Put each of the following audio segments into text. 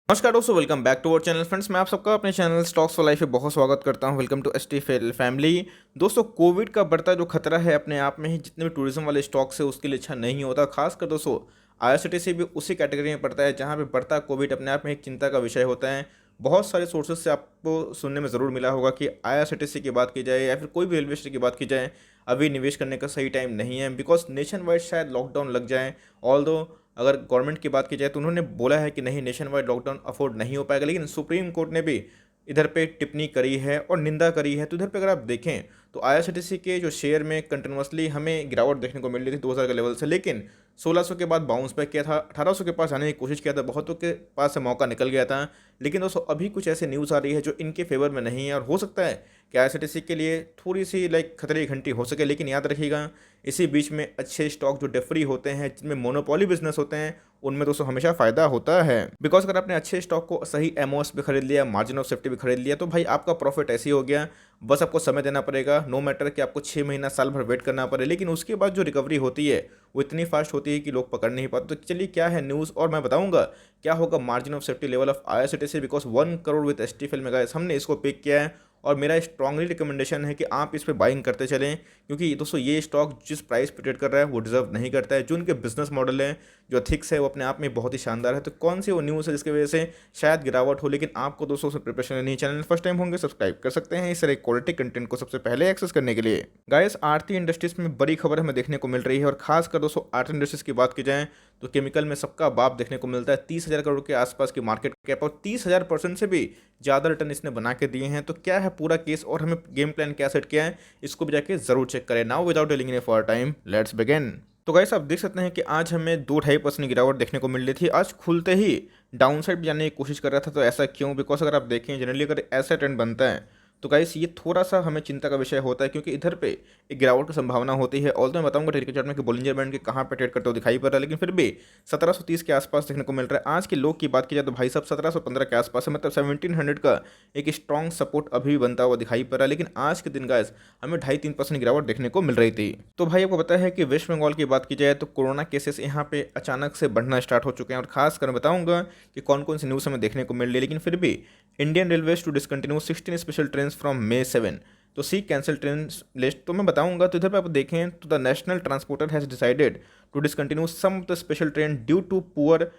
नमस्कार दोस्तों, welcome back to our channel. Friends, मैं आप सबका अपने चैनल स्टॉक्स फॉर लाइफ में बहुत स्वागत करता हूं। Welcome to ST family. दोस्तों, कोविड का बढ़ता जो खतरा है अपने आप में ही जितने भी टूरिज्म वाले स्टॉक्स है उसके लिए अच्छा नहीं होता। खासकर दोस्तों आईआरसीटीसी भी उसी कैटेगरी में पड़ता है जहां पे बढ़ता कोविड अपने आप में एक चिंता का विषय होता है। बहुत सारे सोर्सेज से आपको सुनने में ज़रूर मिला होगा कि आईआरसीटीसी की बात की जाए या फिर कोई भी रेलवे स्टेशन की बात की जाए, अभी निवेश करने का सही टाइम नहीं है, बिकॉज नेशन वाइड शायद लॉकडाउन लग जाए। ऑल अगर गवर्नमेंट की बात की जाए तो उन्होंने बोला है कि नहीं, नेशन वाइड लॉकडाउन अफोर्ड नहीं हो पाएगा, लेकिन सुप्रीम कोर्ट ने भी इधर पे टिप्पणी करी है और निंदा करी है। तो इधर पे अगर आप देखें तो आईआरसीटीसी के जो शेयर में कंटिन्यूसली हमें गिरावट देखने को मिल रही थी 2000 के लेवल से, लेकिन 1600 के बाद बाउंस बैक किया था, 1800 के पास आने की कोशिश किया था, बहुतों के पास से मौका निकल गया था। लेकिन दोस्तों अभी कुछ ऐसे न्यूज़ आ रही है जो इनके फेवर में नहीं है और हो सकता है कि आईआरसीटीसी के लिए थोड़ी सी खतरे की घंटी हो सके। लेकिन याद रखिएगा, इसी बीच में अच्छे स्टॉक जो डेफरी होते हैं, जिनमें मोनोपोली बिजनेस होते हैं, उनमें दोस्तों हमेशा फायदा होता है। बिकॉज अगर आपने अच्छे स्टॉक को सही एमओएस पे खरीद लिया, मार्जिन ऑफ सेफ्टी भी खरीद लिया, तो भाई आपका प्रॉफिट ऐसे ही हो गया। बस आपको समय देना पड़ेगा, नो मैटर कि आपको 6 महीना साल भर वेट करना पड़े, लेकिन उसके बाद जो रिकवरी होती है वो इतनी फास्ट होती है कि लोग पकड़ नहीं पाते। तो चलिए क्या है न्यूज़, और मैं बताऊंगा क्या होगा margin of safety level of IRCTC. Because 1 crore with STL में गाइस हमने इसको पिक किया है और मेरा स्ट्रांगली रिकमेंडेशन है कि आप इस पर बाइंग करते चलें, क्योंकि दोस्तों ये स्टॉक जिस प्राइस पे ट्रेड कर रहा है वो डिजर्व नहीं करता है। जो उनके बिजनेस मॉडल है, जो एथिक्स है, वो अपने आप में बहुत ही शानदार है। तो कौन सी वो न्यूज़ है जिसकी वजह से शायद गिरावट हो, लेकिन आपको दोस्तों से प्रिपरेशन लेनी है। चैनल फर्स्ट टाइम होंगे सब्सक्राइब कर सकते हैं इस तरह क्वालिटी कंटेंट को सबसे पहले एक्सेस करने के लिए। गाइस, आरती इंडस्ट्रीज में बड़ी खबर हमें देखने को मिल रही है, और खासकर दोस्तों आरती इंडस्ट्रीज की बात की जाए तो केमिकल में सबका बाप देखने को मिलता है। 30,000 करोड़ के आसपास की मार्केट कैप और 30,000% से भी ज़्यादा रिटर्न इसने बना के दिए हैं। तो क्या है पूरा केस और हमें गेम प्लान क्या सेट किया है, इसको भी जाके जरूर चेक करें। Now without delaying any for time, let's begin. तो गाइस, आप देख सकते हैं कि आज हमें 2-2.5% गिरावट देखने को मिल रही थी। आज खुलते ही डाउन साइड जाने की कोशिश कर रहा था। तो ऐसा क्यों? बिकॉज अगर आप देखें जनरली अगर ऐसा ट्रेंड बनता है तो गाइस ये थोड़ा सा हमें चिंता का विषय होता है, क्योंकि इधर पे एक गिरावट की संभावना होती है। और तो मैं बताऊंगा टेक्निकल चार्ट में कि बोलिंजर बैंड के कहाँ पे ट्रेड करते हो दिखाई पड़ रहा है, लेकिन फिर भी 1730 के आसपास देखने को मिल रहा है। आज के लोग की बात की जाए तो भाई साहब 1715 के आसपास है, मतलब 1700 का एक स्ट्रॉन्ग सपोर्ट अभी भी बनता हुआ दिखाई पड़ रहा है। लेकिन आज के दिन गाइस हमें 2.5-3% गिरावट देखने को मिल रही थी। तो भाई आपको पता है कि वेस्ट बंगाल की बात की जाए तो कोरोना केसेस यहाँ पे अचानक से बढ़ना स्टार्ट हो चुके हैं, और खासकर बताऊंगा कि कौन कौन सी न्यूज़ हमें देखने को मिल रही है। लेकिन फिर भी Indian railways to discontinue 16 special train from May 7, तो सी कैंसिल ट्रेन लिस्ट तो मैं बताऊंगा। तो इधर पे आप देखें तो the national transporter has decided to discontinue some of the special train due to poor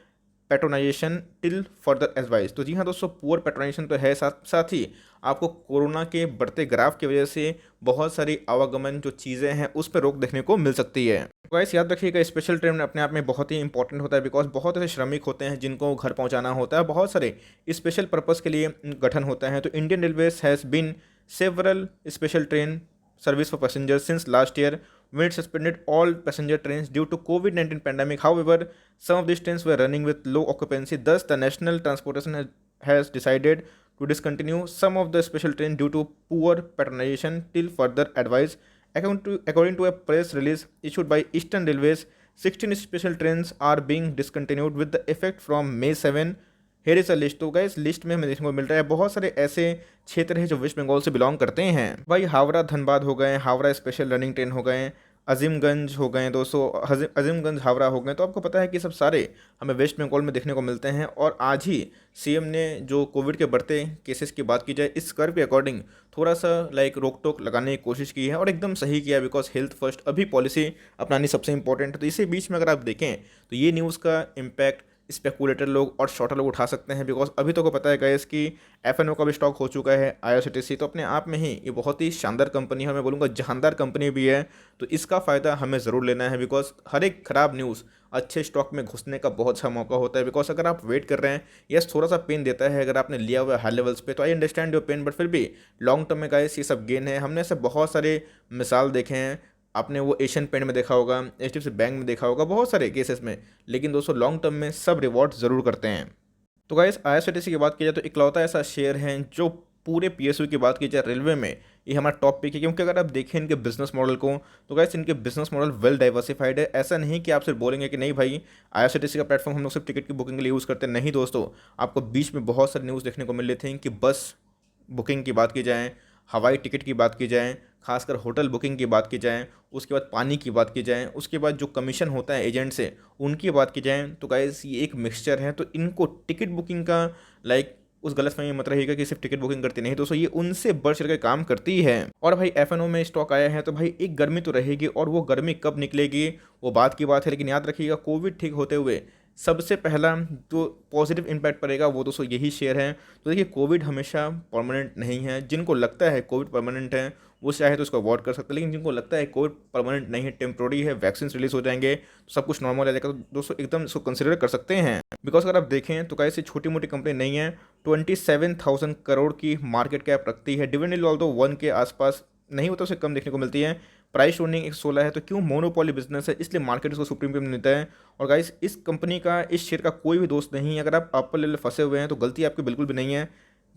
patronization till further advice. तो जी हाँ दोस्तों, पुअर पेट्रोनाइजेशन तो है, साथ साथ ही आपको कोरोना के बढ़ते ग्राफ की वजह से बहुत सारी आवागमन जो चीज़ें हैं उस पर रोक देखने को मिल सकती है। गाइस याद रखिएगा, स्पेशल ट्रेन अपने आप में बहुत ही इंपॉर्टेंट होता है, बिकॉज बहुत ऐसे श्रमिक होते हैं जिनको घर पहुंचाना होता है, बहुत सारे स्पेशल पर्पस के लिए गठन होता है। तो Indian railways has been several special train service for passengers since last year, when it suspended all passenger trains due to COVID-19 pandemic. However, some of these trains were running with low occupancy. Thus, the National Transportation has decided to discontinue some of the special train due to poor patronization till further advice. According to a press release issued by Eastern Railways, 16 special trains are being discontinued with the effect from May 7. Here is a list. तो guys list में हमें देखने को मिल रहा है बहुत सारे ऐसे क्षेत्र हैं जो वेस्ट बंगाल से बिलोंग करते हैं। भाई हावड़ा धनबाद हो गए, हावड़ा स्पेशल रनिंग ट्रेन हो गए, अजीमगंज हो गए दोस्तों, अजीमगंज हावड़ा हो गए। तो आपको पता है कि सब सारे हमें वेस्ट बंगाल में देखने को मिलते हैं। और आज ही सीएम ने जो कोविड के बढ़ते केसेस की बात की जाए, इस कर्व के अकॉर्डिंग थोड़ा सा रोक टोक लगाने की कोशिश की है, और एकदम सही किया, बिकॉज हेल्थ फर्स्ट अभी पॉलिसी अपनानी सबसे इंपॉर्टेंट है। तो इसी बीच में अगर आप देखें तो ये न्यूज़ का इम्पैक्ट स्पेकुलेटर लोग और शॉर्टर लोग उठा सकते हैं, बिकॉज अभी तो को पता है गाइस कि एफएनओ का भी स्टॉक हो चुका है आईआरसीटीसी। तो अपने आप में ही ये बहुत ही शानदार कंपनी है, मैं बोलूँगा जानदार कंपनी भी है। तो इसका फ़ायदा हमें ज़रूर लेना है, बिकॉज हर एक ख़राब न्यूज़ अच्छे स्टॉक में घुसने का बहुत अच्छा मौका होता है। बिकॉज अगर आप वेट कर रहे हैं, यस थोड़ा सा पेन देता है अगर आपने लिया हुआ है हाई लेवल्स पे, तो I understand your pain, but फिर भी लॉन्ग टर्म में गाइस ये सब गेन है। हमने ऐसे बहुत सारे मिसाल देखे हैं, आपने वो एशियन पेंट में देखा होगा, एचडीएफसी बैंक में देखा होगा, बहुत सारे केसेस में। लेकिन दोस्तों लॉन्ग टर्म में सब रिवॉर्ड ज़रूर करते हैं। तो गाइस आईआरसीटीसी की बात की जाए तो इकलौता ऐसा शेयर है जो पूरे पीएसयू की बात की जाए रेलवे में ये हमारा टॉप पिक है। क्योंकि अगर आप देखें इनके बिजनेस मॉडल को तो गाइस इनके बिजनेस मॉडल वेल डाइवर्सिफाइड है। ऐसा नहीं कि आप सिर्फ बोलेंगे कि नहीं भाई आईआरसीटीसी का प्लेटफॉर्म हम लोग सिर्फ टिकट की बुकिंग के लिए यूज़ करते हैं। नहीं दोस्तों, आपको बीच में बहुत सारी न्यूज़ देखने को मिल रही थी कि बस बुकिंग की बात की जाए, हवाई टिकट की बात की जाए, खासकर होटल बुकिंग की बात की जाए, उसके बाद पानी की बात की जाए, उसके बाद जो कमीशन होता है एजेंट से उनकी बात की जाए, तो गाइस ये एक मिक्सचर है। तो इनको टिकट बुकिंग का लाइक उस गलतफहमी में मत रहिएगा कि सिर्फ टिकट बुकिंग करती नहीं, दोस्तों ये उनसे बढ़ चढ़ के काम करती है। और भाई एफ में स्टॉक आया है तो भाई एक गर्मी तो रहेगी, और वो गर्मी कब निकलेगी वो बात की बात है, लेकिन याद रखिएगा कोविड ठीक होते हुए सबसे पहला जो पॉजिटिव इम्पैक्ट पड़ेगा वो दोस्तों यही शेयर है। तो देखिए कोविड हमेशा परमानेंट नहीं है, जिनको लगता है कोविड परमानेंट है वो चाहे तो इसको अवॉइड कर सकते हैं, लेकिन जिनको लगता है कोविड परमानेंट नहीं है, टेम्प्रोरी है, वैक्सीन रिलीज हो जाएंगे तो सब कुछ नॉर्मल आ जाएगा, तो दोस्तों एकदम इसको कंसिडर कर सकते हैं। बिकॉज अगर आप देखें तो कैसे छोटी मोटी कंपनी नहीं है, 27,000 करोड़ की मार्केट कैप रखती है, डिविडेंड ऑल्दो 1 के आसपास नहीं होता, उसे कम देखने को मिलती है, प्राइस अर्निंग 116 है। तो क्यों मोनोपोली बिजनेस है, इसलिए मार्केट इसको सुप्रीम प्रीमियम देता है। और गाइस इस कंपनी का, इस शेयर का कोई भी दोस्त नहीं है, अगर आप अपर लेवल फंसे हुए हैं तो गलती आपकी बिल्कुल भी नहीं है,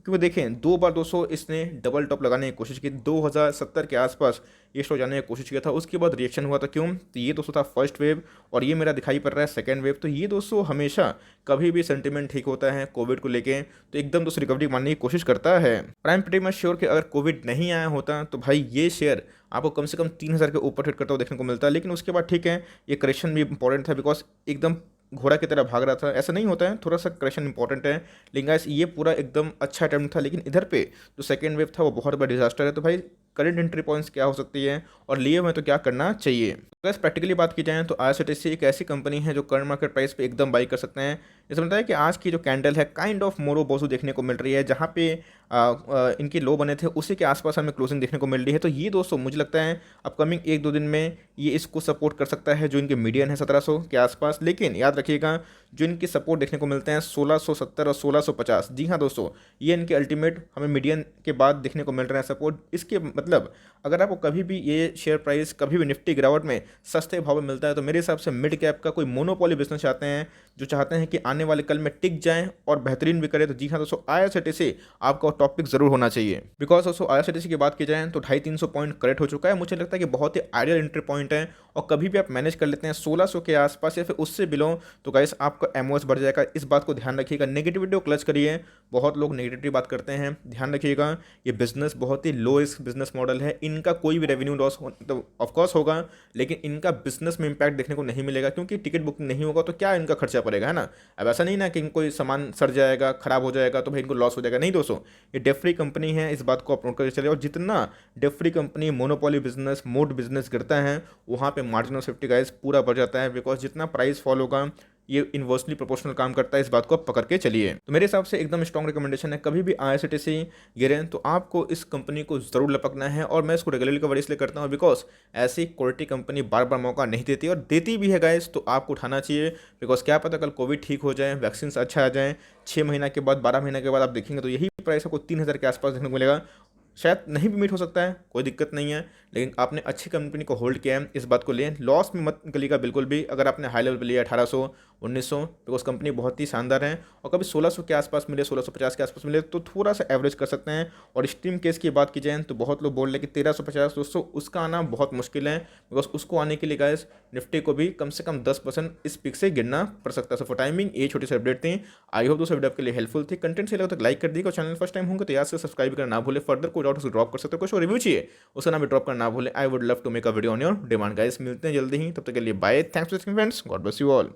क्योंकि देखें 2 बार 200 इसने डबल टॉप लगाने की कोशिश की, 2070 के आसपास ये स्टॉक जाने की कोशिश किया था, उसके बाद रिएक्शन हुआ था। क्यों? तो ये दोस्तों था फर्स्ट वेव, और ये मेरा दिखाई पड़ रहा है सेकंड वेव। तो ये दोस्तों हमेशा कभी भी सेंटिमेंट ठीक होता है कोविड को लेके तो एकदम दोस्तों रिकवरी मारने की कोशिश करता है। प्राइम प्रीटी मच श्योर कि अगर कोविड नहीं आया होता तो भाई ये शेयर आपको कम से कम 3,000 के ऊपर हिट करता हुआ देखने को मिलता है, लेकिन उसके बाद ठीक है ये करेक्शन भी इंपॉर्टेंट था, बिकॉज एकदम घोड़ा की तरह भाग रहा था, ऐसा नहीं होता है, थोड़ा सा करेक्शन इंपॉर्टेंट है, लेकिन गाइस ये पूरा एकदम अच्छा अटेम्प्ट था। लेकिन इधर पे जो सेकेंड वेव था वो बहुत बड़ा डिजास्टर है। तो भाई करंट एंट्री पॉइंट्स क्या हो सकती है और लिए हुए तो क्या करना चाहिए। तो गैस प्रैक्टिकली बात की जाए तो आईआरसीटीसी एक ऐसी कंपनी है जो करंट मार्केट प्राइस पे एकदम बाई कर सकते हैं। जैसे बताया कि आज की जो कैंडल है काइंड ऑफ मोरो बोसो देखने को मिल रही है, जहाँ पे इनके लो बने थे उसी के आसपास हमें क्लोजिंग देखने को मिल रही है। तो ये दोस्तों मुझे लगता है अपकमिंग 1-2 दिन में ये इसको सपोर्ट कर सकता है, जो इनके मीडियन है 1700 के आसपास। लेकिन याद रखिएगा जो इनके सपोर्ट देखने को मिलते हैं 1670 और 1650, जी हाँ दोस्तों ये इनके अल्टीमेट हमें मीडियन के बाद देखने को मिल रहे हैं सपोर्ट। इसके मतलब अगर आपको कभी भी ये शेयर प्राइस कभी भी निफ्टी गिरावट में सस्ते भाव में मिलता है तो मेरे हिसाब से मिड कैप का कोई मोनोपोली बिजनेस चाहते हैं, जो चाहते हैं कि आने वाले कल में टिक जाएं और बेहतरीन भी करे, तो जी हाँ दोस्तों आईआरसीटीसी आपका टॉपिक जरूर होना चाहिए। बिकॉज दोस्तों आईआरसीटीसी की बात की जाए तो 250-300 पॉइंट करेक्ट हो चुका है, मुझे लगता है कि बहुत ही आइडियल एंट्री पॉइंट है, और कभी भी आप मैनेज कर लेते हैं 1600 के आसपास या फिर उससे बिलो तो गाइस आपका एमओएस बढ़ जाएगा। इस बात को ध्यान रखिएगा, नेगेटिविटी को क्लच करिए, बहुत लोग नेगेटिव बात करते हैं, ध्यान रखिएगा ये बिजनेस बहुत ही लो रिस्क बिजनेस मॉडल है, इनका कोई भी रेवेन्यू लॉस तो ऑफकोर्स होगा, लेकिन इनका बिजनेस में इंपैक्ट देखने को नहीं मिलेगा, क्योंकि टिकट बुकिंग नहीं होगा तो क्या इनका खर्चा पड़ेगा, है ना। अब ऐसा नहीं ना कि इनको सामान सड़ जाएगा, खराब हो जाएगा तो भाई इनको लॉस हो जाएगा, नहीं दोस्तों ये डेट फ्री कंपनी है, इस बात को आप नोट करके चलिए। और जितना debt free company monopoly business mode business गिरता है वहाँ पे मार्जिन ऑफ सेफ्टी गाइस पूरा बढ़ जाता है, बिकॉज जितना प्राइस फॉल होगा ये इन्वर्सली प्रोपोर्शनल काम करता है, इस बात को आप पकड़ के चलिए। तो मेरे हिसाब से एकदम स्ट्रॉन्ग रिकमेंडेशन है, कभी भी आईआरसीटीसी गिरे तो आपको इस कंपनी को जरूर लपकना है, और मैं इसको रेगुलरली कवर इसलिए करता हूँ बिकॉज ऐसी क्वालिटी कंपनी बार बार मौका नहीं देती, और देती भी है गाइस तो आपको उठाना चाहिए, बिकॉज क्या पता कल कोविड ठीक हो जाए, वैक्सीन अच्छा आ जाए, 6 महीना के बाद 12 महीने के बाद आप देखेंगे तो यही प्राइस आपको 3,000 के आसपास देखने को मिलेगा। शायद नहीं भी मीट हो सकता है, कोई दिक्कत नहीं है, लेकिन आपने अच्छी कंपनी को होल्ड किया है, इस बात को लें, लॉस में मत निकलिएगा बिल्कुल भी। अगर आपने हाई लेवल पे लिया 1800 1900 बिकॉज कंपनी बहुत ही शानदार है, और कभी 1600 के आसपास मिले 1650 के आसपास मिले तो थोड़ा सा एवरेज कर सकते हैं। और स्ट्रीम केस की बात की जाए तो बहुत लोग बोल रहे हैं कि 1350 दोस्तों उसका आना बहुत मुश्किल है, बिकॉज उसको आने के लिए गाइस निफ्टी को भी कम से कम 10% इस पिक से गिरना पड़ सकता है। सो फॉर टाइमिंग ये छोटी सी अपडेट थी, आई होप दोस्तों वीडियो आपके लिए हेल्पफुल थी, कंटेंट से लगा तो लाइक कर दीजिएगा, चैनल फर्स्ट टाइम होंगे तो याद से सब्सक्राइब करना ना भूले, फर्दर कोई डाउट ड्रॉप कर सकते हो, कुछ रिव्यू चाहिए उसका नाम भी ड्रॉप करना ना भूले, I would love to make a video on your demand guys. मिलते हैं जल्दी ही, तब तक के लिए bye, thanks for watching friends, God bless you all.